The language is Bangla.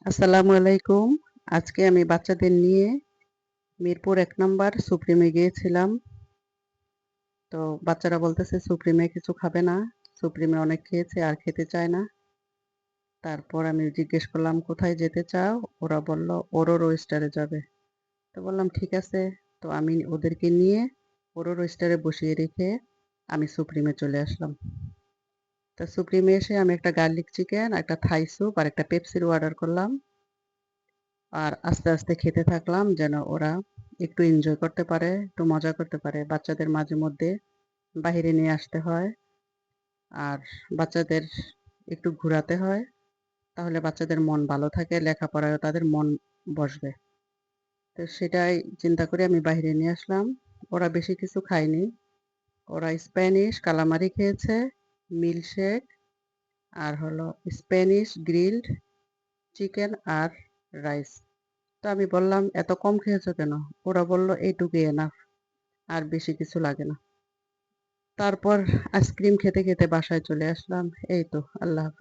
আসসালামু আলাইকুম। আজকে আমি বাচ্চাদের নিয়ে মিরপুর ১ নাম্বার সুপ্রিমে গিয়েছিলাম। তো বাচ্চারা বলতেছে সুপ্রিমে কিছু খাবে না। সুপ্রিমে অনেক খেয়েছে আর খেতে চায় না। তারপর আমি জিজ্ঞেস করলাম, "কোথায় যেতে চাও?" ওরা বলল, "ওরোরো স্টারে যাবে।" তো বললাম, "ঠিক আছে।" তো আমি ওদেরকে নিয়ে ওরোরো স্টারে বসিয়ে রেখে আমি সুপ্রিমে চলে আসলাম। তো সুপ্রিমে এসে আমি একটা গার্লিক চিকেন, একটা থাই স্যুপ আর একটা পেপসির অর্ডার করলাম। আর আস্তে, আস্তে খেতে থাকলাম যেন ওরা একটু এনজয় করতে পারে, একটু মজা করতে পারে। বাচ্চাদের মাঝে মধ্যে বাহিরে নিয়ে আসতে হয়। আর বাচ্চাদের একটু ঘুরাতে হয়। তাহলে বাচ্চাদের মন ভালো থাকে, লেখাপড়ায়ও তাদের মন বসবে। তো সেটাই চিন্তা করে আমি বাহিরে নিয়ে আসলাম। ওরা বেশি কিছু খায়নি। ওরা স্প্যানিশ কালামারি খেয়েছে, মিল্কশেক আর হলো স্প্যানিশ গ্রিলড চিকেন আর রাইস। তো আমি বললাম, "এত কম খেয়েছো কেন?" ওরা বলল, "এইটুকুই এনাফ। আর বেশি কিছু লাগে না।" তারপর আইসক্রিম খেতে, খেতে বাসায় চলে আসলাম। এই তো আল্লাহ হাফেজ।